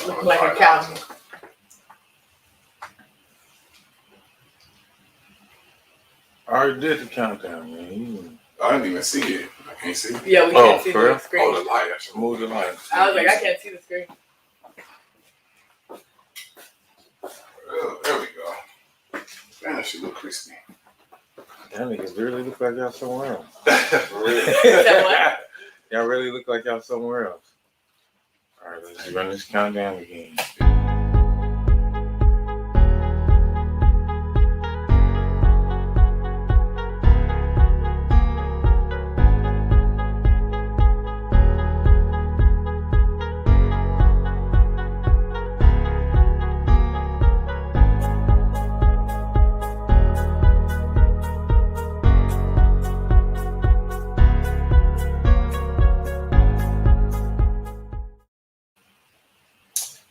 Looking like a cow. I already did the countdown, man. I didn't even see it. I can't see it. Yeah, we can't see the screen. Oh, the light. I should Move the light. I was like, I can't see the screen. Oh, there we go. Man, that should look crispy. That nigga really look like y'all somewhere else. For real. What? Y'all really look like y'all somewhere else. All right, let's run this countdown again.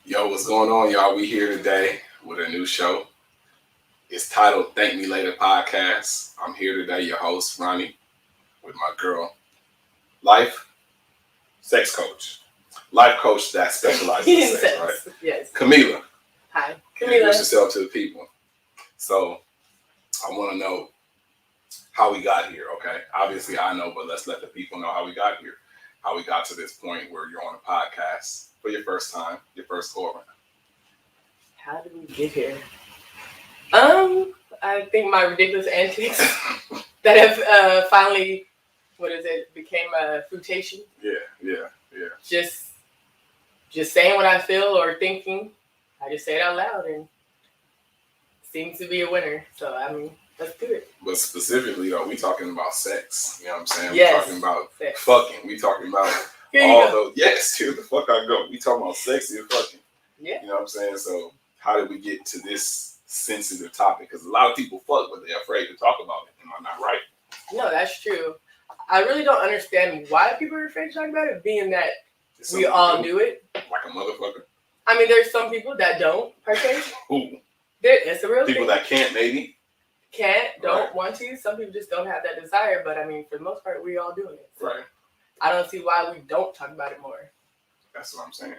Yo, what's going on, y'all? We here today with a new show. It's titled Thank Me Later Podcast. I'm here today, your host, Ronnie, with my girl, sex coach that specializes in sex, right? Yes. Camila. Hi. Introduce Camila. yourself to the people. So, I want to know how we got here, okay? Obviously, I know, but let's let the people know how we got here. How we got to this point where you're on a podcast for your first time, your first go around. How did we get here? I think my ridiculous antics that have finally, became a fruitation. Yeah. Just saying what I feel or thinking. I just say it out loud and it seems to be a winner. So, I mean, let's do it. But specifically, though, we talking about sex. You know what I'm saying? Yes. We talking about Sex. fucking. We talking about Here you all go. those. Yes, here the fuck I go. We talking about sexy and fucking. Yeah. You know what I'm saying? So how did we get to this sensitive topic? Because a lot of people fuck, but they're afraid to talk about it. Am I not right? No, that's true. I really don't understand why people are afraid to talk about it, being that we all do it. Like a motherfucker. I mean, there's some people that don't, per se. Ooh. It's a real People thing. that can't, maybe. Can't, don't, Right. want to. Some people just don't have that desire, but I mean, for the most part, we all doing it. So Right. I don't see why we don't talk about it more. That's what I'm saying.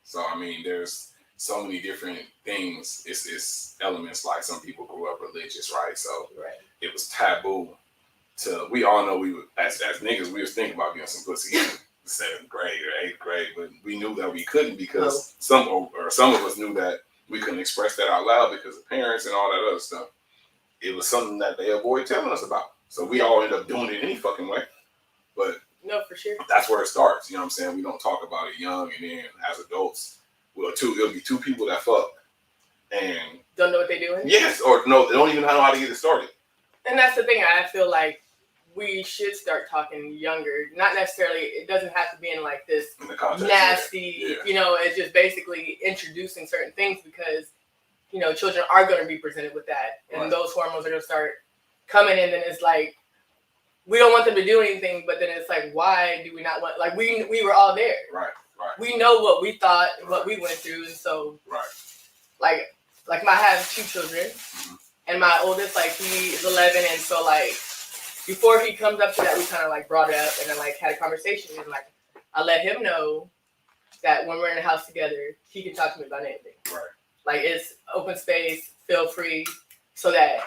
So, I mean, there's so many different things. It's elements like some people grew up religious, right? So Right. it was taboo to, we all know we were, as niggas, we was thinking about getting some pussy in the 7th grade or 8th grade, but we knew that we couldn't because some of us knew that we couldn't express that out loud because of parents and all that other stuff. It was something that they avoid telling us about. So we all end up doing it any fucking way. But No, for sure. that's where it starts. You know what I'm saying? We don't talk about it young, and then as adults, it'll be two people that fuck. And Don't know what they're doing. yes, or no, they don't even know how to get it started. And that's the thing. I feel like we should start talking younger. Not necessarily, it doesn't have to be in like this In the context, nasty, yeah. It's just basically introducing certain things because, children are going to be presented with that. And Right. those hormones are going to start coming in. And it's like, we don't want them to do anything, but then it's like, why do we not want, like, we were all there. Right. We know what we thought, what we went through. And so, Right. like I have 2 children. Mm-hmm. And my oldest, like, he is 11. And so, like, before he comes up to that, we kind of, like, brought it up and then, like, had a conversation. And, like, I let him know that when we're in the house together, he can talk to me about anything. Right. Like, it's open space, feel free, so that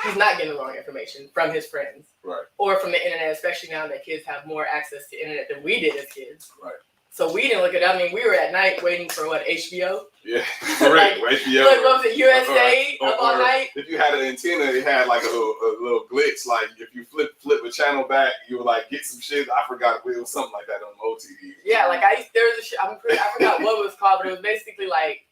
he's not getting the wrong information from his friends. Right. Or from the internet, especially now that kids have more access to internet than we did as kids. Right. So we didn't look it up. I mean, we were at night waiting for HBO. Yeah. For real. HBO. Like, what was it, USA up all night? If you had an antenna, it had like a little glitch. Like if you flip a channel back, you would like get some shit. I forgot it was something like that on OTV. Yeah, like I forgot what it was called, but it was basically like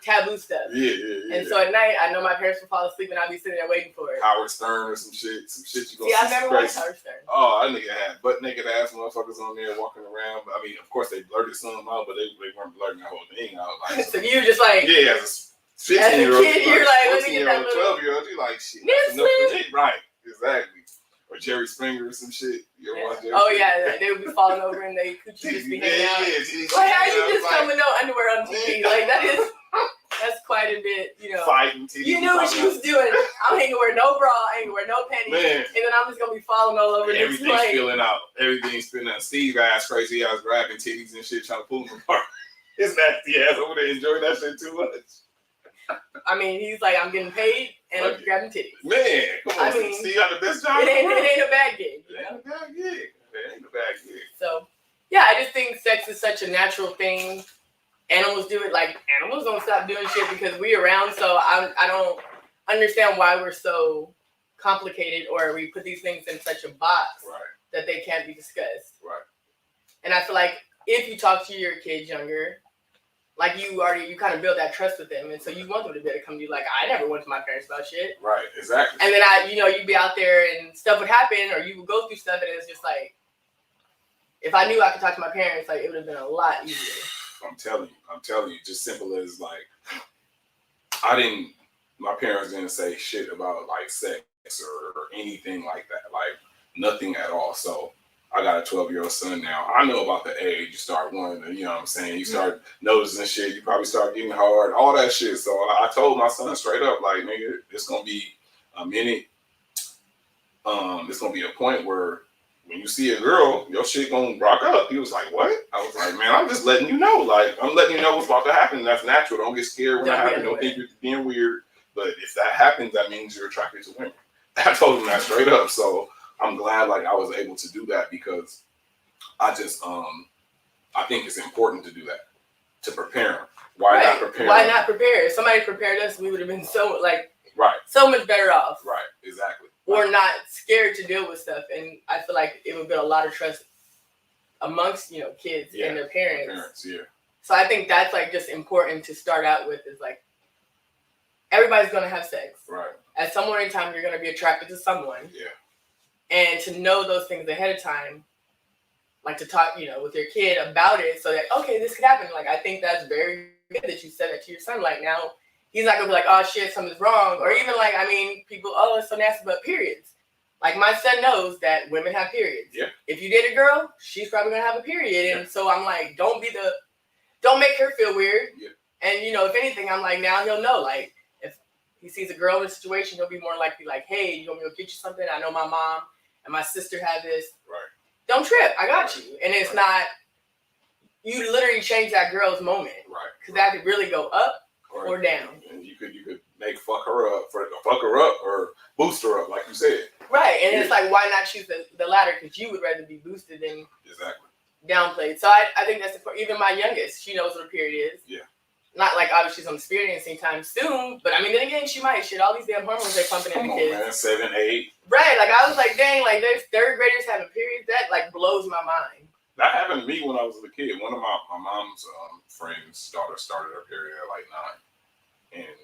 taboo stuff. Yeah. And so at night, I know my parents would fall asleep, and I'd be sitting there waiting for it. Howard Stern or some shit you gonna See, I've never watched Howard Stern. Oh, that nigga had butt naked ass motherfuckers on there walking around. I mean, of course they blurted some out, but they weren't blurting the whole thing out. Like, So you were just like, yeah, as a 15-year-old, kid, you're like, let me get that 12-year-old, you're like, shit, that's enough for me. Right, exactly. Or Jerry Springer or some shit. You ever watch Jerry yeah, they would be falling over and they could just be hanging out. Like, how you just come with no underwear on TV? Like, that's quite a bit, Fighting TV. You knew what you was doing. I ain't gonna wear no bra, I ain't gonna wear no panties, Man. and then I'm just gonna be falling all over this. Everything's Like, spilling out. Everything's spilling out. Steve ass crazy. I was grabbing titties and shit, trying to pull them apart. His nasty ass over there enjoying that shit too much. I mean, he's like, I'm getting paid and I'm grabbing titties. Man, come on. I mean, see, you got the best job. It ain't a bad gig. It ain't a bad gig. It ain't a bad gig. So, yeah, I just think sex is such a natural thing. Animals do it. Like, animals don't stop doing shit because we around. So I don't understand why we're so complicated or we put these things in such a box that they can't be discussed. Right. And I feel like if you talk to your kids younger, like you kind of build that trust with them, and so you want them to be able to come to you like, I never went to my parents about shit. Right, exactly. And then you'd be out there and stuff would happen, or you would go through stuff, and it's just like, if I knew I could talk to my parents, like it would have been a lot easier. I'm telling you, just simple as like, my parents didn't say shit about like sex or anything like that, like nothing at all. So I got a 12-year-old son now. I know about the age. You start wanting, you know what I'm saying? You start noticing shit. You probably start getting hard, all that shit. So I told my son straight up, like, nigga, it's going to be a minute. It's going to be a point where when you see a girl, your shit going to rock up. He was like, what? I was like, man, I'm just letting you know. Like, I'm letting you know what's about to happen. That's natural. Don't get scared when that happens. Don't think you're being weird. But if that happens, that means you're attracted to women. I told him that straight up. So I'm glad like I was able to do that because I just I think it's important to do that, to prepare them. Why not prepare? Why not prepare? If somebody prepared us, we would have been so much better off. Right, exactly. Or not scared to deal with stuff. And I feel like it would build a lot of trust amongst, kids and their parents. So I think that's like just important to start out with is like everybody's gonna have sex. Right. At some point in time you're gonna be attracted to someone. Yeah. And to know those things ahead of time, like to talk, with your kid about it so that, okay, this could happen. Like, I think that's very good that you said that to your son. Like, now he's not going to be like, oh, shit, something's wrong. Or even like, people, oh, it's so nasty, but periods. Like, my son knows that women have periods. Yeah. If you date a girl, she's probably going to have a period. Yeah. And so I'm like, don't make her feel weird. Yeah. And, if anything, I'm like, now he'll know. Like, if he sees a girl in a situation, he'll be more likely like, hey, you want me to go get you something? I know my mom and my sister have this. Right. Don't trip. I got you. And it's not, you literally change that girl's moment. Right. Because that could really go up or down. And you could make fuck her up or boost her up, like you said. Right. And it's like, why not choose the latter? Because you would rather be boosted than downplayed. So I think that's important. Even my youngest, she knows what her period is. Yeah. Not like obviously she's on experience anytime soon, but then again, she might. Shit, all these damn hormones they're pumping in the kids. Man, 7, 8. Right, like I was like, dang, like there's third graders having periods. That like blows my mind. That happened to me when I was a kid. One of my mom's friends' daughter started her period at like 9, and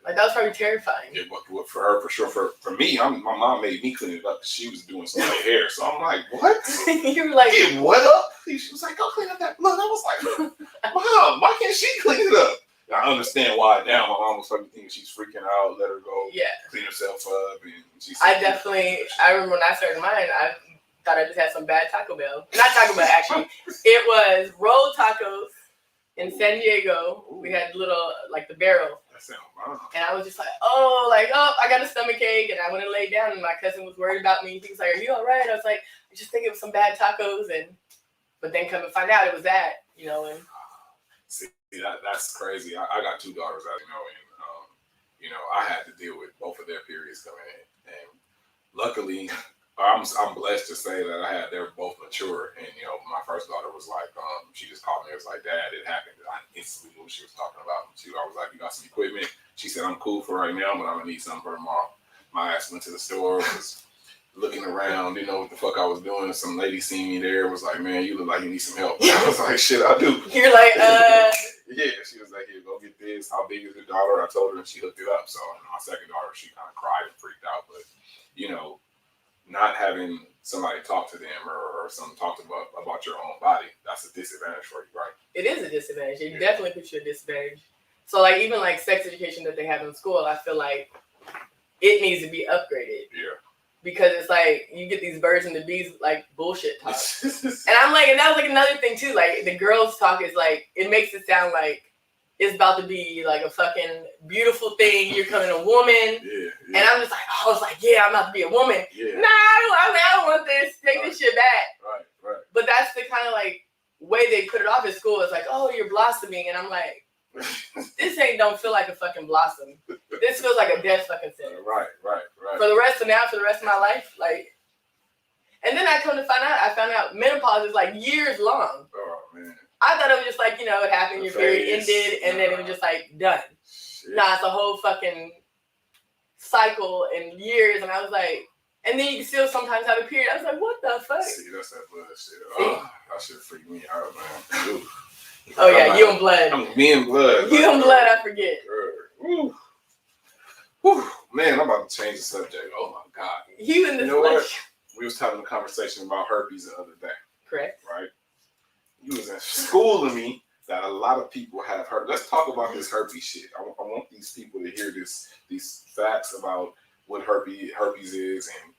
like that was probably terrifying. Yeah, but for her, for sure. For me, my mom made me clean it up because she was doing some of my hair. So I'm like, what? You were like, get what up? She was like, go clean up that blood. I was like, Mom, why can't she clean it up? I understand why now. My mom was probably thinking she's freaking out. Let her go. Yeah. Clean herself up. And I remember when I started mine, I thought I just had some bad Taco Bell. Not Taco Bell, actually. It was rolled tacos in San Diego. We had little, like the barrel. That sounds bomb. And I was just like, I got a stomach ache. And I went and laid down and my cousin was worried about me. He was like, are you all right? I was like, I just think it was some bad tacos. But then come to find out it was that, and. See, that's crazy. I got 2 daughters, as you know, and I had to deal with both of their periods coming in, and luckily, I'm blessed to say that they're both mature. And my first daughter was like, she just called me. It was like, Dad, it happened. I instantly knew what she was talking about. I was like, you got some equipment? She said, I'm cool for right now, but I'm gonna need something for tomorrow. My ass went to the store, was looking around, didn't know what the fuck I was doing. Some lady seen me there, was like, man, you look like you need some help. I was like, shit, I do. You're like, Yeah, she was like, here, go get this. How big is your daughter? I told her and she hooked it up. So my second daughter, she kind of cried and freaked out. But, not having somebody talk to them or something talk about your own body, that's a disadvantage for you, right? It is a disadvantage. It definitely puts you at a disadvantage. So like even like sex education that they have in school, I feel like it needs to be upgraded. Yeah. Because it's like you get these birds and the bees like bullshit talk. And I'm like, and that was like another thing too. Like the girls talk is like, it makes it sound like it's about to be like a fucking beautiful thing. You're becoming a woman. Yeah. And I'm just like, I was like, yeah, I'm about to be a woman. Yeah. Nah, I don't want this. Take this shit back. Right. But that's the kind of like way they put it off at school is like, oh, you're blossoming, and I'm like, this don't feel like a fucking blossom. This feels like a death fucking sentence. Right. For the rest of my life, like. And then I found out menopause is like years long. Oh man. I thought it was just like, it happened, your period ended, and then it was just like done. Shit. Nah, it's a whole fucking cycle and years, and I was like, and then you can still sometimes have a period. I was like, what the fuck? See, that's that blood shit. Oh, that shit freaked me out, man. Ooh. Oh yeah, you and blood. Me and blood. You and blood, I forget. Woo. Woo. Man, I'm about to change the subject. Oh my god. You and this what? We was having a conversation about herpes the other day. Correct. Right? You was in school to me that a lot of people have herpes. Let's talk about this herpes shit. I want these people to hear these facts about what herpes is and,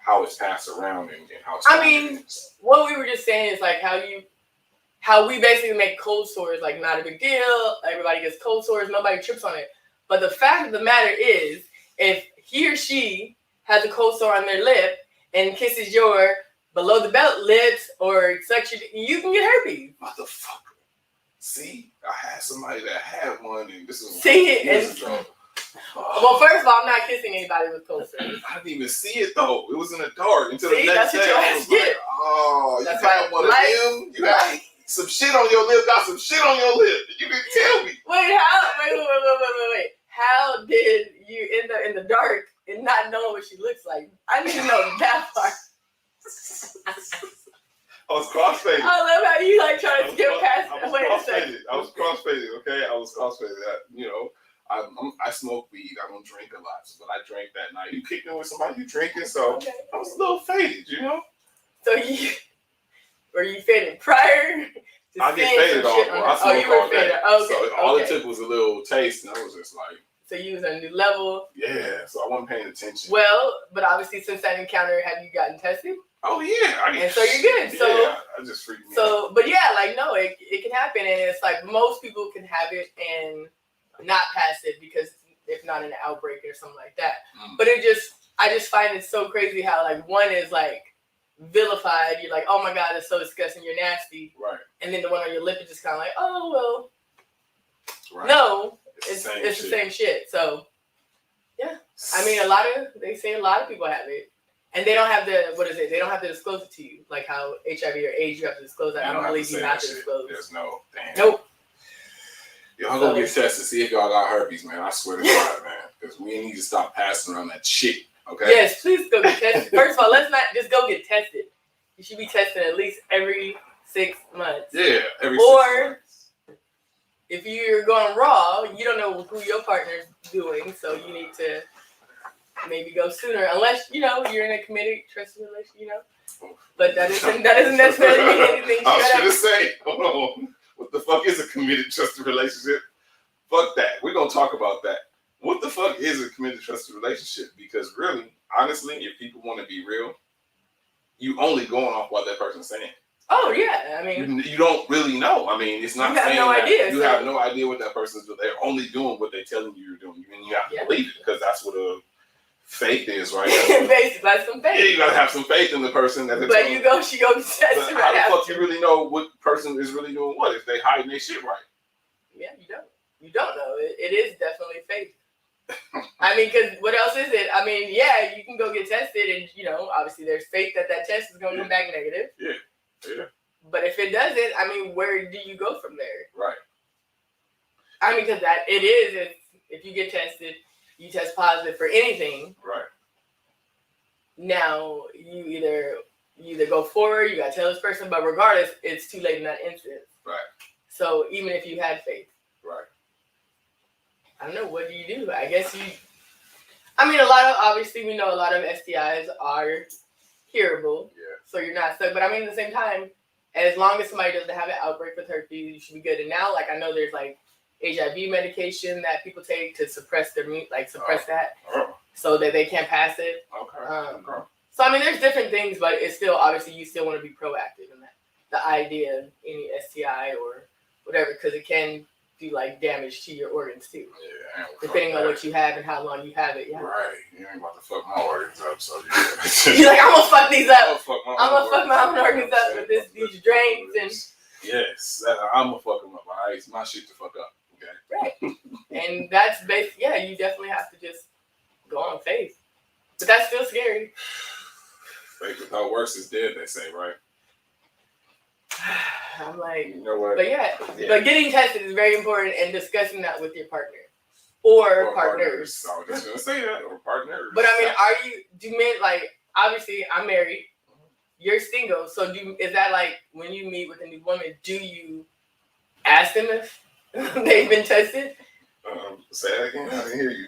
how it's passed around and how it's what we were just saying is like how we basically make cold sores like not a big deal. Everybody gets cold sores. Nobody trips on it. But the fact of the matter is, if he or she has a cold sore on their lip and kisses your below the belt lips or such, you can get herpes. Motherfucker. See, I had somebody that had one, and this was years ago. Well, first of all, I'm not kissing anybody with cold sores. I didn't even see it though. It was in the dark until the that's next day. what your ass get. Oh, that's you got one of them. You got some shit on your lip. Got some shit on your lip. You didn't tell me. Wait. How did you end up in the dark and not know what she looks like? I need to know that part. I was crossfaded. I love how you like trying to skip past it. Wait a second. I was crossfaded, okay? I was crossfaded. I smoke weed. I don't drink a lot, but I drank that night. You kicking with somebody, you drinking, so okay. I was a little faded, So were you faded prior? I get faded off. You were faded. Okay. So all it took was a little taste, and I was just like. So you was at a new level. Yeah. So I wasn't paying attention. Well, but obviously since that encounter, have you gotten tested? Oh yeah. And so you're good. So yeah, I just freaked me out. But yeah, like no, it can happen, and it's like most people can have it and not pass it because if not an outbreak or something like that. But I just find it so crazy how like one is like vilified. You're like, oh my god, that's so disgusting. You're nasty. Right. And then the one on your lip is just kind of like, oh well. Right. No, it's the same shit. So yeah, I mean, they say a lot of people have it, and they don't have to. They don't have to disclose it to you, like how HIV or AIDS you have to disclose that. I don't believe you have to disclose. There's no. Damn. Nope. Y'all go get tested, see if y'all got herpes, man. I swear to God, man. Because we need to stop passing around that shit, okay? Yes, please go get tested. First of all, let's not just go get tested. You should be tested at least every 6 months. Yeah, every 6 months. If you're going raw, you don't know who your partner's doing, so you need to maybe go sooner. Unless, you're in a committed, trusted relationship, But that doesn't necessarily mean anything. I was going to say, hold on. What the fuck is a committed, trusted relationship? Fuck that. We're going to talk about that. What the fuck is a committed, trusted relationship? Because really, honestly, if people want to be real, you only going off what that person's saying. Oh, yeah. I mean, you don't really know. I mean, it's not saying you have no idea what that person's doing. They're only doing what they're telling you you're doing. And you have to believe it because that's what a faith is, right? Basically, that's some faith. Yeah, you gotta have some faith in the person. She goes tested. How the fuck you really know what person is really doing what if they hiding their shit right? Yeah, you don't. You don't know. It is definitely faith. I mean, because what else is it? I mean, yeah, you can go get tested, and obviously there's faith that test is going to come back negative. Yeah. But if it doesn't, I mean, where do you go from there? Right. I mean, because if you get tested, you test positive for anything. Right. Now you either go forward, you gotta tell this person, but regardless, it's too late in that instance. Right. So even if you had faith. Right. I don't know, what do you do? I guess obviously we know a lot of STIs are curable. Yeah. So you're not stuck. But I mean, at the same time, as long as somebody doesn't have an outbreak with herpes, you should be good. And now, I know there's HIV medication that people take to suppress their that, so that they can't pass it. Okay. So I mean, there's different things, but it's still obviously you still want to be proactive in that. The idea of any STI or whatever, because it can do like damage to your organs too, Yeah, depending on what you have and how long you have it. Yeah. Right. You ain't about to fuck my organs up, so You're like, I'm gonna fuck these up. I'm gonna fuck my own organs up with these drains and. Yes, I'm gonna fuck them up. All right, it's my shit to fuck up. Okay. Right. And that's basic. Yeah, you definitely have to just go on faith, but that's still scary. Faith without works is dead, they say, right? I'm like, you know what? But but getting tested is very important, and discussing that with your partner or partners. I was just gonna say that, or partners. But I mean, do men, like, obviously I'm married, you're single, so is that like when you meet with a new woman, do you ask them if they've been tested? Say that again. I didn't hear you.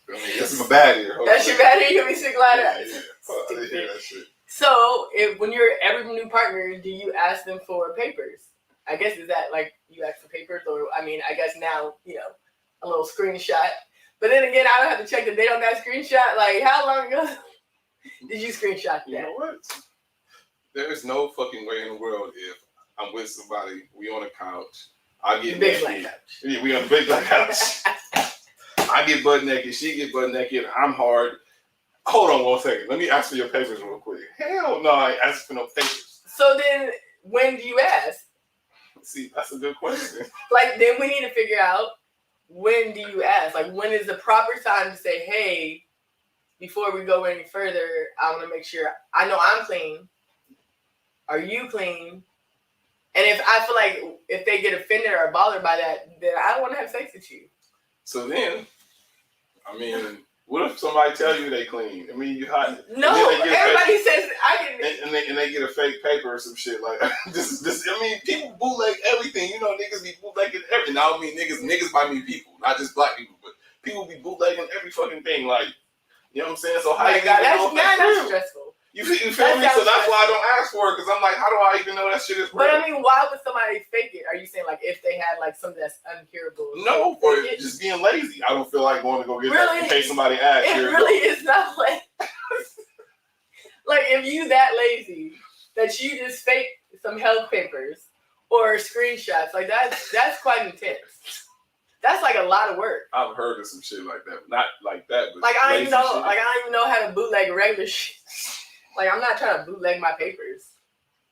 I mean, that's my bad ear. That's your bad ear. You be sick like that. Yeah. I didn't hear that shit. So, when you're every new partner, do you ask them for papers? I guess is that like you ask for papers, or I mean, I guess now a little screenshot. But then again, I don't have to check that they don't got screenshot. Like, how long ago did you screenshot that? You know what? There is no fucking way in the world if I'm with somebody, we on a couch, I get big naked. black couch. Yeah, we on the big black couch. I get butt naked, she get butt naked, I'm hard. Hold on 1 second. Let me ask for your papers real quick. Hell no, I ain't asking for no papers. So then, when do you ask? See, that's a good question. Like, then we need to figure out, when do you ask? Like, when is the proper time to say, hey, before we go any further, I want to make sure I know I'm clean. Are you clean? And if I feel like if they get offended or bothered by that, then I don't want to have sex with you. So then, I mean, what if somebody tell you they clean? I mean, you hide. No, everybody says I can. And they get a fake paper or some shit like this. I mean, people bootleg everything. You know, niggas be bootlegging everything. I don't mean niggas by me people, not just black people, but people be bootlegging every fucking thing. Like, you know what I'm saying? So how you know that's stressful. You feel me? So that's why I don't ask for it, because I'm like, how do I even know that shit is real? But I mean, why would somebody fake it? Are you saying like if they had like something that's uncurable? No, or just being lazy. I don't feel like going to go get that in case somebody asks. It really is not like like if you that lazy that you just fake some health papers or screenshots, like that's quite intense. That's like a lot of work. I've heard of some shit like that, not like that, but like I don't even know, like I don't even know how to bootleg regular shit. Like, I'm not trying to bootleg my papers.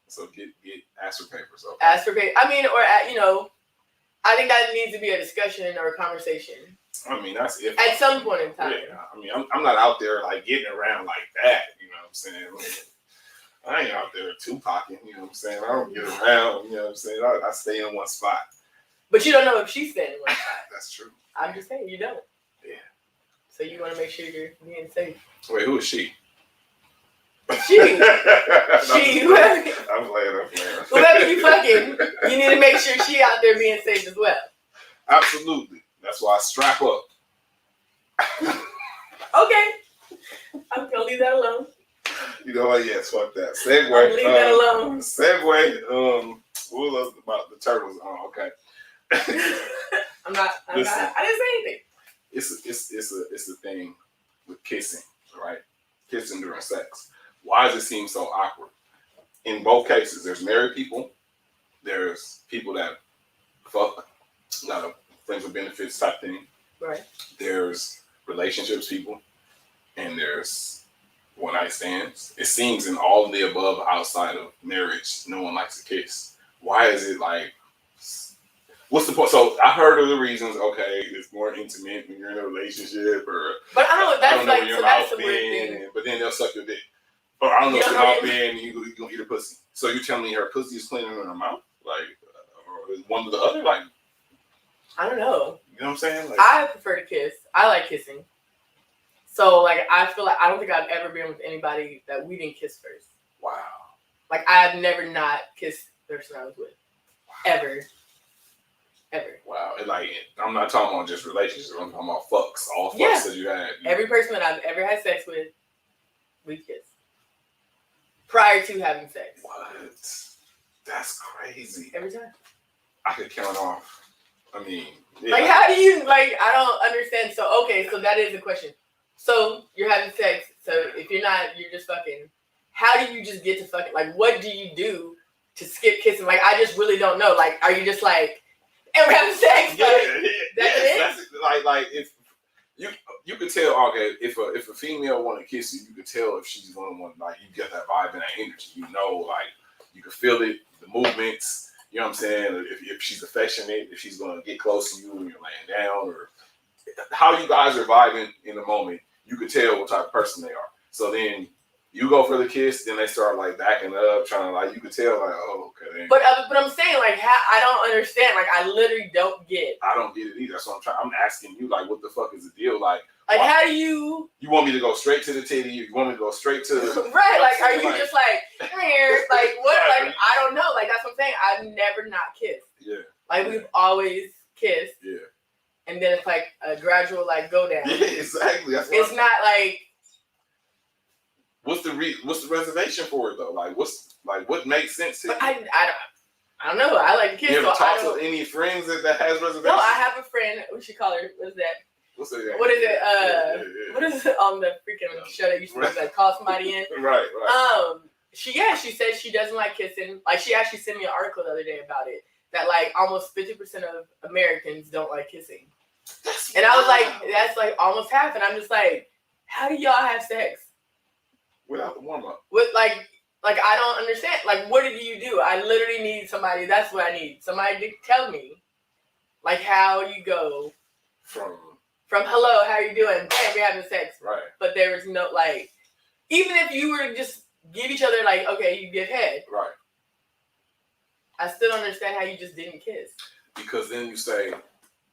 So ask for papers. Okay. Ask for papers. I mean, or, I think that needs to be a discussion or a conversation. I mean, that's if. At some point in time. Yeah, I mean, I'm not out there, like, getting around like that, you know what I'm saying? I ain't out there two-pocking, you know what I'm saying? I don't get around, you know what I'm saying? I stay in one spot. But you don't know if she's staying in one spot. That's true. I'm just saying, you don't. Yeah. So you want to make sure you're being safe. Wait, who is she? Whoever. I'm playing. Whoever you fucking, you need to make sure she out there being safe as well. Absolutely. That's why I strap up. Okay. I'm gonna leave that alone. You know what? Yes, fuck that. Segue. Leave that alone. Segue. What was about the turtles? Oh, okay. I didn't say anything. It's a thing with kissing, right? Kissing during sex. Why does it seem so awkward? In both cases, there's married people, there's people that fuck, not a friends with benefits type thing. Right. There's relationships people, and there's one night stands. It seems in all of the above outside of marriage, no one likes to kiss. Why is it like, what's the point? So I heard of the reasons. Okay, it's more intimate when you're in a relationship, or but I don't know. That's like so that's a weird thing. But then they'll suck your dick, or I don't know if you're out there and you gonna eat a pussy. So you telling me her pussy is cleaner than her mouth, like, or is one to the other, like? I don't know. You know what I'm saying? Like, I prefer to kiss. I like kissing. So like I feel like I don't think I've ever been with anybody that we didn't kiss first. wow. Like I've never not kissed the person I was with, ever. Wow. And like, I'm not talking about just relationships. I'm talking about fucks. All fucks that you had. Every person that I've ever had sex with, we kissed. Prior to having sex. What? That's crazy. Every time. I could count off. I mean, yeah. Like, how do you, like, I don't understand. So, okay, so that is the question. So, you're having sex. So, if you're not, you're just fucking. How do you just get to fucking, like, what do you do to skip kissing? Like, I just really don't know. Like, are you just like, and we're having sex. Yeah, Like, yeah, that's yes, it. that's like if you could tell, okay, if a female want to kiss you, you could tell if she's one of one, like you get that vibe and that energy. You know, like you can feel it, the movements. You know what I'm saying? If she's affectionate, if she's gonna get close to you when you're laying down, or how you guys are vibing in the moment, you could tell what type of person they are. So then you go for the kiss, then they start like backing up, trying to like you could tell like, oh, okay. But I'm saying like I don't understand. Like I literally don't get. I don't get it either. That's what I'm trying. I'm asking you like, what the fuck is the deal? Like Like how do you? You want me to go straight to the titty? You want me to go straight to right? Like are you just like here? Like what? Right. Like I don't know. Like that's what I'm saying. I've never not kissed. Yeah. Like we've always kissed. Yeah. And then it's like a gradual like go down. Yeah, exactly. That's it's not like. What's the reservation for it though? Like what makes sense? But I don't know. I like to kiss. You ever so talk to any friends that has reservations? No, I have a friend. We should call her. What's that? What's that? What is it? What is it on the freaking show that you supposed to like call somebody in? Right. She says she doesn't like kissing. Like she actually sent me an article the other day about it. That like almost 50% of Americans don't like kissing. And I was like, that's like almost half. And I'm just like, how do y'all have sex? Without the warm up. With like I don't understand. Like, what do you do? I literally need somebody. That's what I need. Somebody to tell me, like, how you go from hello, how you doing? Bam, we're having sex. Right. But there was no like, even if you were to just give each other like, okay, you give head. Right. I still don't understand how you just didn't kiss. Because then you say,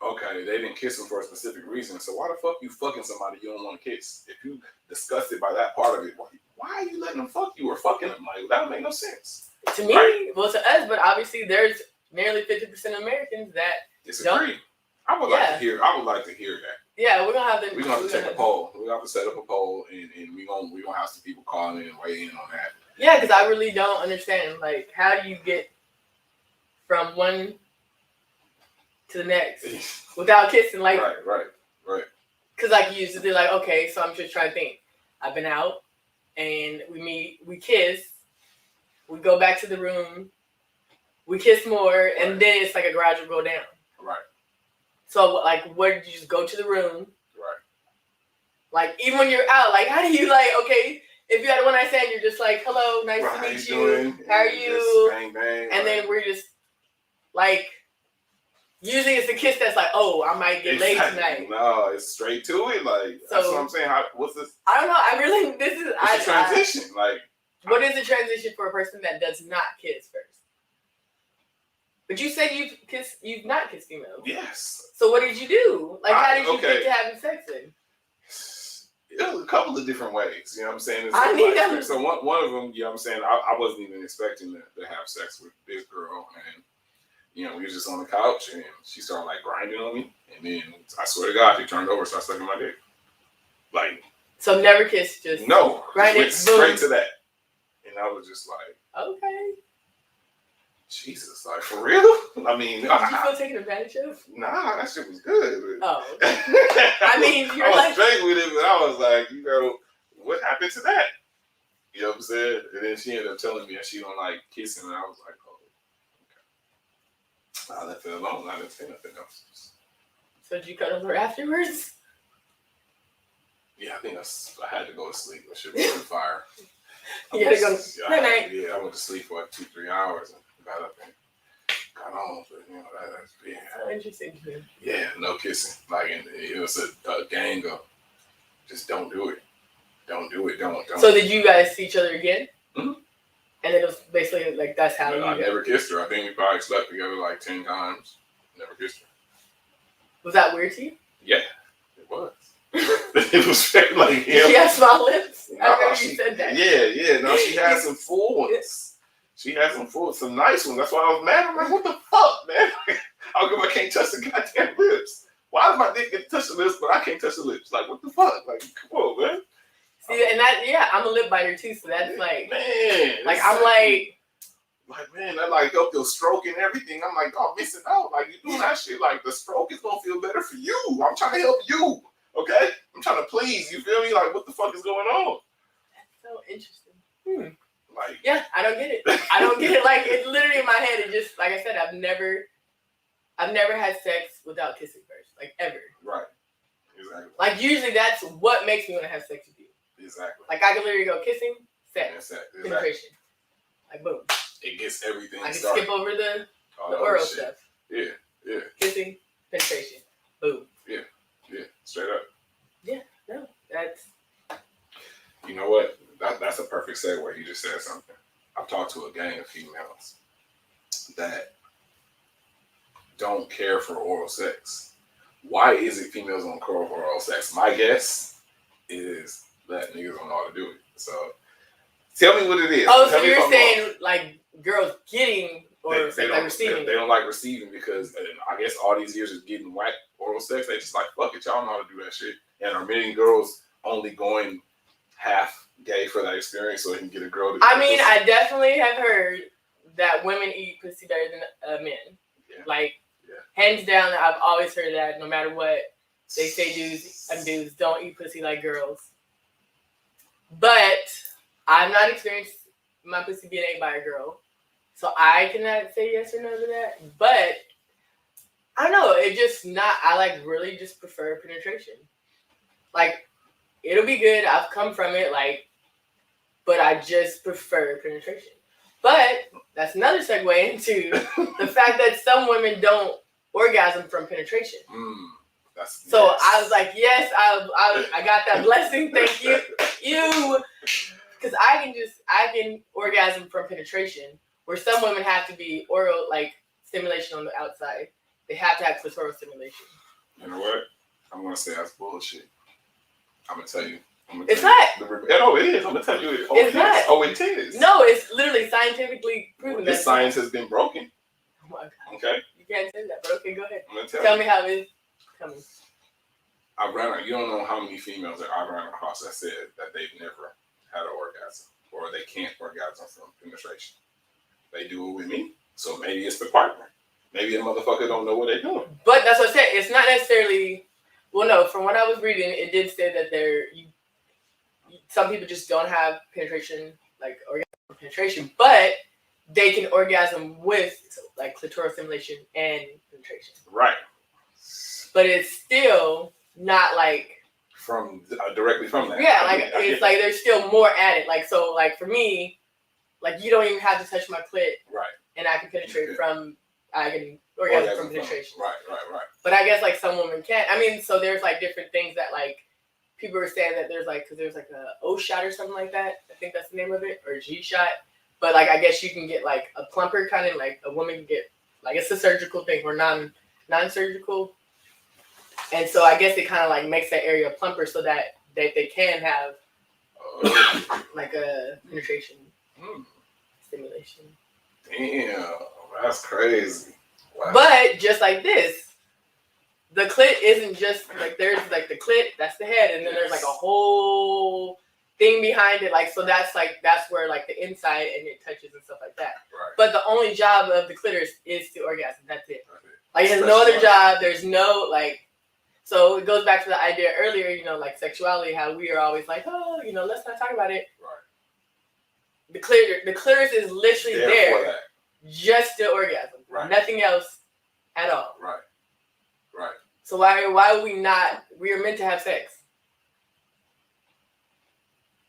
okay, they didn't kiss him for a specific reason. So why the fuck you fucking somebody you don't want to kiss? If you disgusted by that part of it, why are you letting them fuck you or fucking them? Like that would make no sense. To me, right? Well, to us, but obviously there's nearly 50% of Americans that disagree. I would like to hear that. Yeah, we're gonna have to. We're gonna have to take a poll. We're gonna have to set up a poll, and we're gonna have some people calling in and weigh in on that. Yeah, because I really don't understand. Like, how do you get from one to the next without kissing? Like, right. Because like you used to do, like, okay, so I'm just trying to think. I've been out, and we meet, we kiss, we go back to the room, we kiss more, and then it's like a gradual go down. Right. So, like, where did you just go to the room? Right. Like, even when you're out, like, how do you, like, okay, if you had a one night stand, you're just like, hello, nice to meet you. How are you? Bang, bang, and then we're just, like, usually it's the kiss that's like, oh, I might get laid tonight. No, it's straight to it. Like, so, that's what I'm saying. What's this? I don't know. I really, this is, it's a transition. What is the transition for a person that does not kiss first? But you said you've not kissed females. Yes. So what did you do? Like, how did you get to having sex then? It was a couple of different ways. You know what I'm saying? I need them. So one of them, you know what I'm saying, I wasn't even expecting to have sex with this girl. And, you know, we was just on the couch and she started, like, grinding on me. And then, I swear to God, she turned over and started sucking my dick. Like. So never kissed, just. No. Grinded, went straight to that. And I was just like. Okay. Jesus, like, for real? I mean, did you feel taken advantage of? Nah, that shit was good. Oh. I mean, you're I was straight with it, but I was like, you know, what happened to that? You know what I'm saying? And then she ended up telling me that she don't like kissing, and I was like, oh, okay. I left it alone. I didn't say nothing else. So did you cuddle her afterwards? Yeah, I think I had to go to sleep. I should be on fire. You had to go night. Yeah, I went to sleep for like 2-3 hours and got up and got on. But, you know, that's yeah. So interesting. Yeah, no kissing. Like, it was a gang of just don't do it. Don't do it. Don't. So did you guys see each other again? Mm-hmm. And it was basically like that's how I never kissed her. I think we probably slept together like 10 times. Never kissed her. Was that weird to you? Yeah, it was. It was like, she had small lips. No, I remember you said that. Yeah. No, she had some full ones. She had some nice ones. That's why I was mad. I'm like, what the fuck, man? How come I can't touch the goddamn lips? Why does my dick get to touch the lips, but I can't touch the lips? Like, what the fuck? Like, come on, man. See, and that, yeah, I'm a lip biter too, so that's like, man. Like, I'm like, man, that like help your stroke and everything. I'm like, oh, missing out. Like, you doing that shit. Like, the stroke is gonna feel better for you. I'm trying to help you. Okay? I'm trying to please. You feel me? Like, what the fuck is going on? That's so interesting. Like, yeah, I don't get it. I don't get it. Like, it literally in my head, it just, like I said, I've never I've never had sex without kissing first, like ever. Right. Exactly. Like usually that's what makes me want to have sex with you. Exactly. Like I can literally go kissing, sex, Exactly. penetration, like boom. It gets everything I can started. skip over the All oral shit. stuff. Yeah. Yeah. Kissing, penetration, boom. Yeah. Straight up. Yeah. No, that's. You know what? That's a perfect segue. You just said something. I've talked to a gang of females that don't care for oral sex. Why is it females don't care for oral sex? My guess is that niggas don't know how to do it. So tell me what it is. Oh, Tell so me if you're I'm saying wrong. like girls getting oral sex, like receiving? They don't like receiving because I guess all these years of getting whack oral sex, they just like, fuck it, y'all know how to do that shit. And are many girls only going half gay for that experience so they can get a girl to I mean, I definitely have heard that women eat pussy better than men. Yeah. Like, hands down, I've always heard that no matter what, they say dudes don't eat pussy like girls. But I've not experienced my pussy being ate by a girl. So I cannot say yes or no to that. But I don't know, it just not, I like really just prefer penetration. Like, it'll be good, I've come from it, like, but I just prefer penetration. But that's another segue into the fact that some women don't orgasm from penetration. So I was like, yes, I got that blessing. Thank you, because I can orgasm from penetration. Where some women have to be oral, like stimulation on the outside. They have to have clitoral stimulation. You know what? I'm gonna say that's bullshit. I'm gonna tell you. It's not. No, it is. I'm gonna tell you. It's not. Oh, it is. No, it's literally scientifically proven. This science has been broken. Oh my God. Okay. You can't say that, but okay, go ahead. I'm gonna tell me how it is. Tell me. You don't know how many females that I've run across that said that they've never had an orgasm or they can't orgasm from penetration. They do it with me, so maybe it's the partner. Maybe a motherfucker don't know what they're doing. But that's what I said. It's not necessarily. Well, no. From what I was reading, it did say that some people just don't have penetration, like orgasm penetration, but they can orgasm with like clitoral stimulation and penetration. Right. But it's still not like from directly from that. Yeah, like it's like there's still more added. Like so, like for me, like you don't even have to touch my clit, right? And I can penetrate from. I can orgasm from penetration. Right. But I guess like some women can't. I mean, so there's like different things that like people are saying that there's like because there's like a O shot or something like that. I think that's the name of it, or G shot. But like I guess you can get like a plumper kind of like a woman can get like it's a surgical thing or non-surgical. And so I guess it kind of like makes that area plumper so that they can have like a penetration stimulation. Damn, that's crazy. Wow. But just like this, the clit isn't just like there's like the clit, that's the head, and then there's like a whole thing behind it. Like so that's where like the inside and it touches and stuff like that. Right. But the only job of the clitoris is to orgasm. That's it. Like it has no other job. There's no like. So it goes back to the idea earlier, you know, like sexuality, how we are always like, oh, you know, let's not talk about it. Right. The clitoris is literally there just to orgasm. Right. Nothing else at all. Right. So why would we not? We are meant to have sex.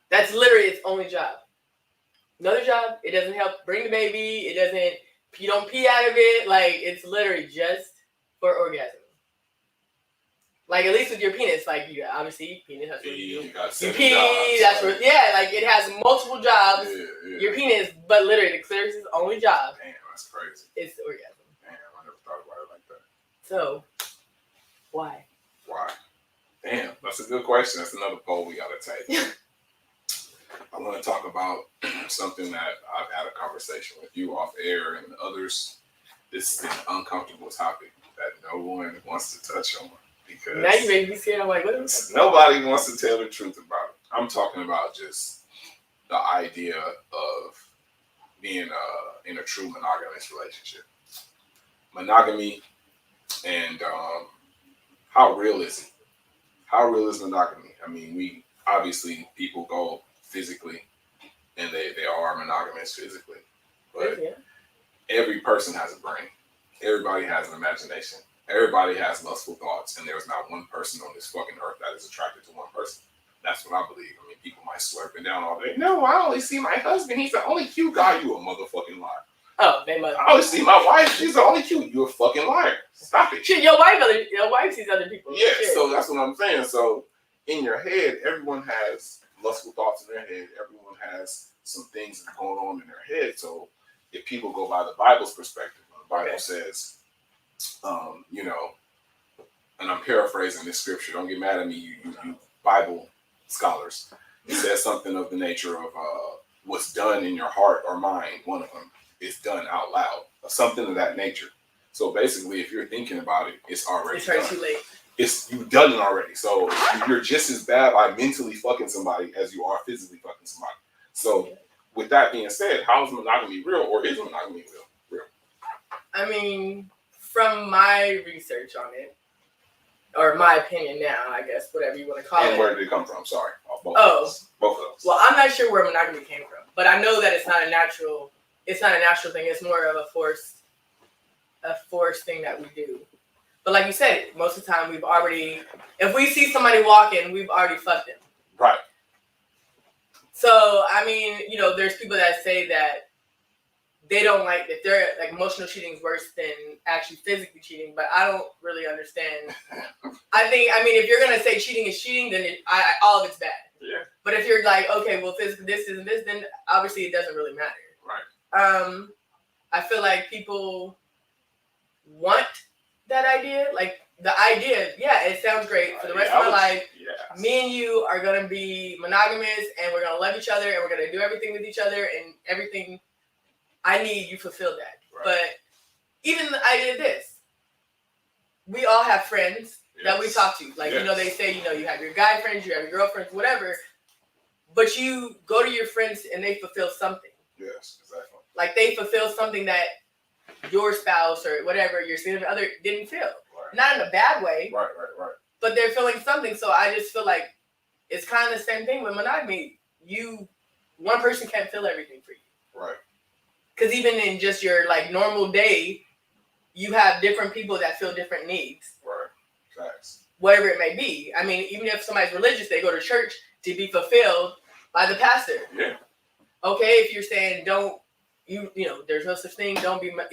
That's literally its only job. Another job, it doesn't help bring the baby. It doesn't. You don't pee out of it. Like it's literally just for orgasm. Like at least with your penis, like you obviously penis has what you do. You pee. Jobs, that's what. Yeah, like it has multiple jobs. Yeah. Your penis, but literally the clitoris' only job. Damn, that's crazy. It's the orgasm. Damn, I never thought about it like that. So, why? Damn, that's a good question. That's another poll we gotta take. I want to talk about something that I've had a conversation with you off air and others. This is an uncomfortable topic that no one wants to touch on. Because now you make me scared. I'm like, what is nobody wants to tell the truth about it. I'm talking about just the idea of being in a true monogamous relationship. Monogamy and how real is it? How real is monogamy? I mean, we obviously people go physically and they are monogamous physically. But every person has a brain. everybody has an imagination. Everybody has lustful thoughts, and there's not one person on this fucking earth that is attracted to one person. That's what I believe. I mean, people might swear up and down all day. No, I only see my husband. He's the only cute guy. You a motherfucking liar. Oh, they must. I only see my wife. She's the only cute. You a fucking liar. Stop it. Shit, your wife sees other people. Yeah, Shit. so that's what I'm saying. So in your head, everyone has lustful thoughts in their head. Everyone has some things that are going on in their head. So if people go by the Bible's perspective, the Bible says, you know, and I'm paraphrasing this scripture. Don't get mad at me, you Bible scholars. It says something of the nature of what's done in your heart or mind. One of them is done out loud, or something of that nature. So basically, if you're thinking about it, it's already done. Too late. You've done it already. So you're just as bad by mentally fucking somebody as you are physically fucking somebody. So with that being said, how is monogamy real, or is monogamy real? I mean, from my research on it, or my opinion now, I guess, whatever you want to call it. And where did it come from? Sorry. Both of those. Well, I'm not sure where monogamy came from, but I know that it's not a natural thing. It's more of a forced thing that we do. But like you said, most of the time if we see somebody walking, we've already fucked them. Right. So, I mean, you know, there's people that say that they don't like that they're like emotional cheating is worse than actually physically cheating, but I don't really understand. I mean, if you're gonna say cheating is cheating, then all of it's bad. Yeah. But if you're like, okay, well, physically this isn't this, then obviously it doesn't really matter. Right. I feel like people want that idea, like the idea. Yeah, it sounds great for the rest of my life. Yes. Me and you are gonna be monogamous, and we're gonna love each other, and we're gonna do everything with each other, and everything I need, you fulfill that. Right. But even the idea of this, we all have friends that we talk to. Like, you know, they say, you know, you have your guy friends, you have your girlfriends, whatever. But you go to your friends and they fulfill something. Yes, exactly. Like they fulfill something that your spouse or whatever, your significant other didn't feel. Right. Not in a bad way. Right. But they're feeling something. So I just feel like it's kind of the same thing with monogamy. One person can't fill everything for you. Right. Because even in just your like normal day, you have different people that feel different needs. Right. Facts. Whatever it may be. I mean, even if somebody's religious, they go to church to be fulfilled by the pastor. Yeah. Okay, if you're saying you know, there's no such thing. If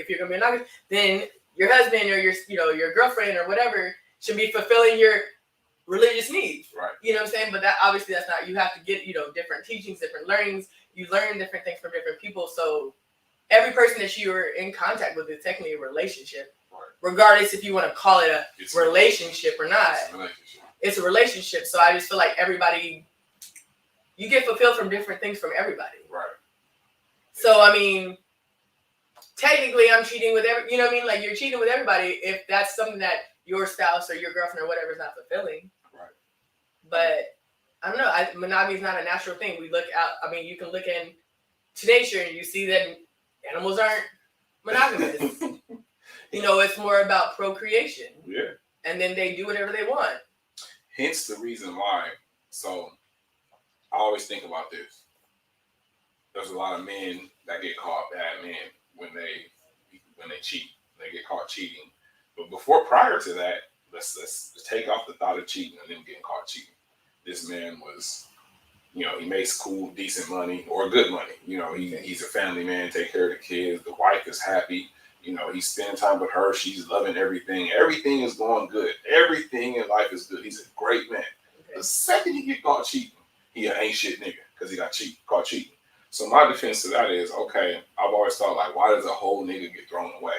you're gonna be monogamous, then your husband or your girlfriend or whatever should be fulfilling your religious needs. Right. You know what I'm saying? But that obviously that's not. You have to get different teachings, different learnings. You learn different things from different people. So every person that you're in contact with is technically a relationship, right. Regardless if you want to call it a relationship or not. It's a relationship. So I just feel like everybody, you get fulfilled from different things from everybody. Right. So I mean, technically, I'm cheating with you know what I mean? Like you're cheating with everybody if that's something that your spouse or your girlfriend or whatever is not fulfilling. Right. But I don't know. Monogamy is not a natural thing. We look out. I mean, you can look into nature and you see that animals aren't monogamous. It's more about procreation. Yeah. And then they do whatever they want. Hence the reason why. So I always think about this. There's a lot of men that get caught bad men when they cheat. They get caught cheating. But prior to that, let's take off the thought of cheating and them getting caught cheating. This man was, he makes cool, decent money or good money. He's a family man, take care of the kids. The wife is happy. He's spending time with her. She's loving everything. Everything is going good. Everything in life is good. He's a great man. Okay. The second he get caught cheating, he an ain't shit nigga because he got caught cheating. So my defense to that is, okay, I've always thought, like, why does a whole nigga get thrown away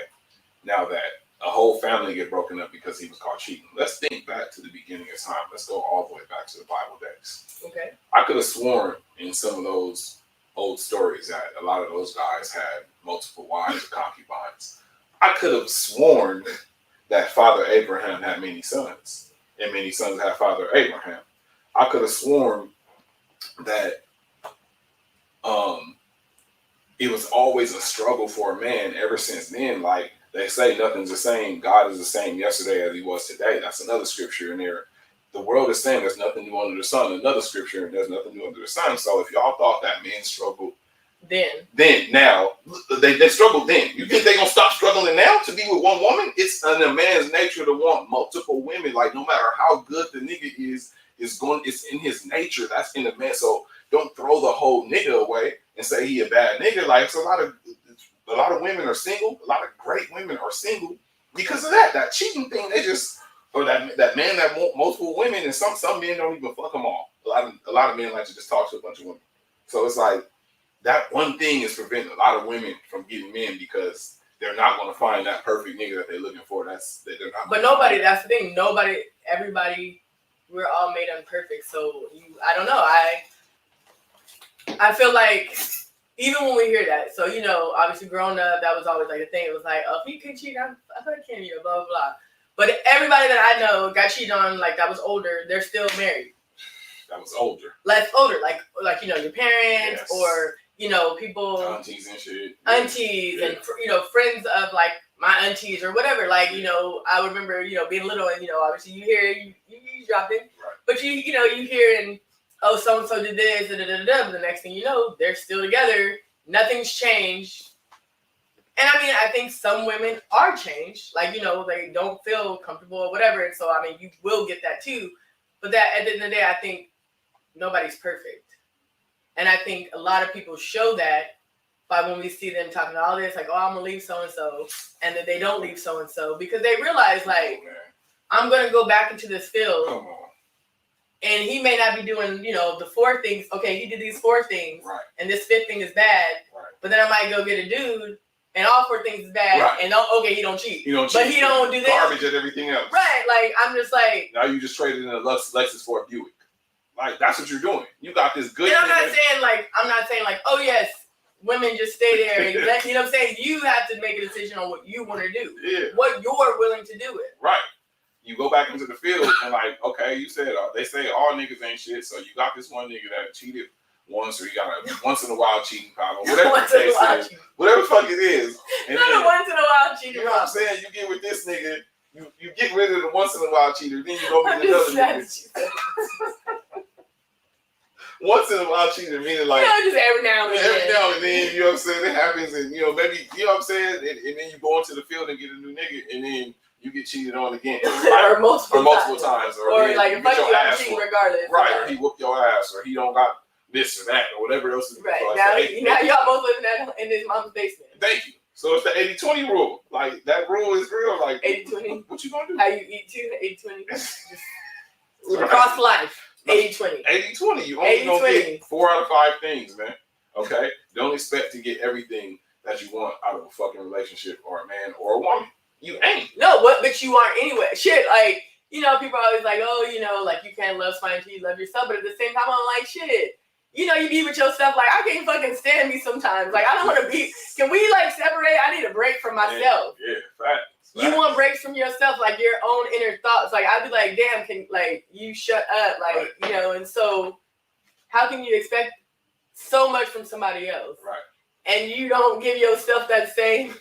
now that a whole family get broken up because he was caught cheating? Let's think back to the beginning of time. Let's go all the way back to the Bible days. Okay. I could have sworn in some of those old stories that a lot of those guys had multiple wives or concubines. I could have sworn that Father Abraham had many sons, and many sons had Father Abraham. I could have sworn that it was always a struggle for a man ever since then. Like they say, nothing's the same. God is the same yesterday as he was today. That's another scripture in there. The world is saying there's nothing new under the sun. Another scripture, and there's nothing new under the sun. So if y'all thought that men struggled Then now they struggled then. You think they gonna stop struggling now to be with one woman? It's in a man's nature to want multiple women. Like no matter how good the nigga is it's in his nature. That's in the man. So don't throw the whole nigga away and say he a bad nigga. Like it's a lot of women are single. A lot of great women are single because of that cheating thing. They just or that man that want multiple women, and some men don't even fuck them all. A lot of men like to just talk to a bunch of women. So it's like that one thing is preventing a lot of women from getting men because they're not going to find that perfect nigga that they're looking for. They're not. But nobody. That's the thing. Nobody. Everybody. We're all made imperfect. So I don't know. I feel like even when we hear that. So obviously growing up, that was always like a thing. It was like, oh, if he could cheat, I can't you, blah blah blah. But everybody that I know got cheated on, like that was older. They're still married. That was older. Like older, like your parents or people, aunties and shit. Aunties and friends of like my aunties or whatever. Like I would remember being little and obviously you hear you dropping, right. But you hear and oh so and so did this but the next thing you know they're still together. Nothing's changed. And I mean, I think some women are changed, like they don't feel comfortable or whatever. And so I mean, you will get that too. But that at the end of the day, I think nobody's perfect. And I think a lot of people show that by when we see them talking all this, like, oh, I'm going to leave so-and-so, and then they don't leave so-and-so because they realize, like, I'm going to go back into this field, and he may not be doing, the 4 things. Okay, he did these 4 things, right. And this 5th thing is bad, right. But then I might go get a dude, and all 4 things is bad, right. And he don't cheat. But he don't do this. Garbage at everything else. Right, like, I'm just like. Now you just traded in a Lexus for a Buick. Like, that's what you're doing. You got this good. And I'm not saying like, oh yes, women just stay there. And you know what I'm saying? You have to make a decision on what you want to do. Yeah. What you're willing to do it. Right. You go back into the field and like, okay, you said, they say all niggas ain't shit. So you got this one nigga that cheated once, or you got a once in a while cheating problem, whatever the case is, whatever the fuck it is. And not then, a once in a while cheating. You know what I'm saying? You get with this nigga, you get rid of the once in a while cheater, then you go with another nigga. Once in a while cheater meaning like just every now and then. Every now and then, you know what I'm saying? It happens, and maybe you know what I'm saying, and then you go into the field and get a new nigga, and then you get cheated on again, or multiple times, or like if I'm cheating regardless, right? Or he whooped your ass, or he don't got this or that, or whatever else is right. So now y'all both living in his mom's basement. Thank you. So it's the 80-20 rule. Like that rule is real. Like 80-20. What you gonna do? How you eat too? 80-20. Across life. 80-20. 80-20. You only gonna get 4 out of 5 things, man. Okay? Don't expect to get everything that you want out of a fucking relationship or a man or a woman. You ain't. No, but you aren't anyway. Shit, like, people are always like, oh, like you can't love somebody until you love yourself. But at the same time, I'm like, shit. You be with yourself, like, I can't fucking stand me sometimes. Like, I don't want to be. Can we, like, separate? I need a break from myself. Yeah, facts. You want breaks from yourself, like your own inner thoughts. Like, I'd be like, damn, you shut up? Like, right. And so how can you expect so much from somebody else? Right. And you don't give yourself that same,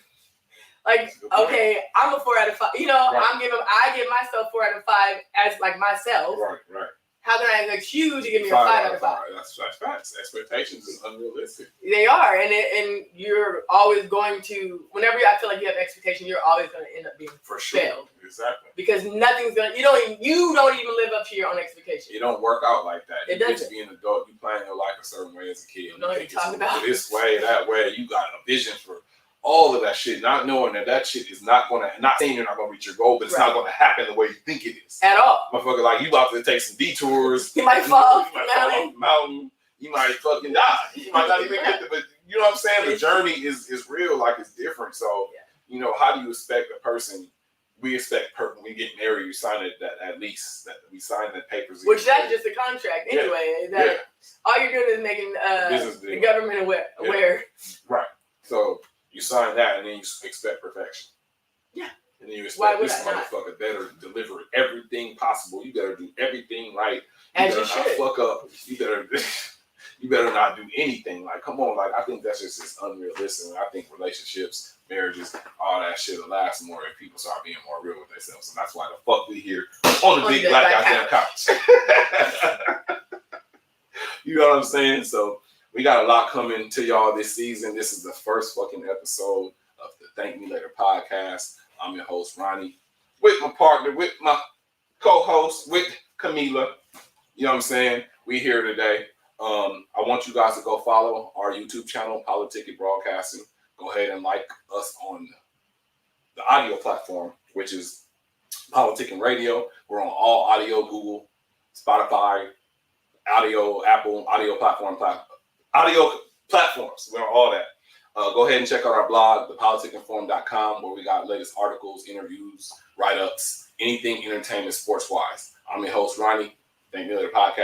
like, okay, I'm a 4 out of 5. Right. I give myself 4 out of 5 as, like, myself. Right. How can I expect you to give me a 5 out of 5? That's facts. Expectations is unrealistic. They are, and you're always going to. Whenever I feel like you have expectation, you're always going to end up being for sure. Failed. Exactly. Because nothing's gonna. You don't even live up to your own expectation. It don't work out like that. It doesn't. You be an adult. You plan your life a certain way as a kid. You know what you're talking about. This way, that way. You got a vision for all of that shit, not knowing that shit is not gonna. Not saying you're not gonna reach your goal, but it's not gonna happen the way you think it is. At all. Motherfucker, like you about to take some detours. You might fall off the mountain. You might fucking die. You might not even get there. But you know what I'm saying? The journey is real. Like it's different. So how do you expect a person? We expect when we get married, you sign it that lease that we sign that papers. Which that's just a contract anyway. All you're doing is making the government aware. Right. So you sign that and then you expect perfection. Yeah. And then you expect this motherfucker better deliver everything possible. You better do everything right. You better not fuck up. You better not do anything. Like, come on, like I think that's just unrealistic. I think relationships, marriages, all that shit will last more if people start being more real with themselves. And that's why the fuck we here on the big black goddamn couch. You know what I'm saying? So We got a lot coming to y'all this season. This is the first fucking episode of the Thank Me Later podcast. I'm your host, Ronnie, with my partner, with my co-host, with Camila. You know what I'm saying? We here today. I want you guys to go follow our YouTube channel, Politicking Broadcasting. Go ahead and like us on the audio platform, which is Politicking Radio. We're on all audio, Google, Spotify, audio, Apple, audio platforms. We're on all that. Go ahead and check out our blog, thepolitickinforum.com, where we got latest articles, interviews, write-ups, anything entertainment, sports-wise. I'm your host, Ronnie. Thank you for the podcast.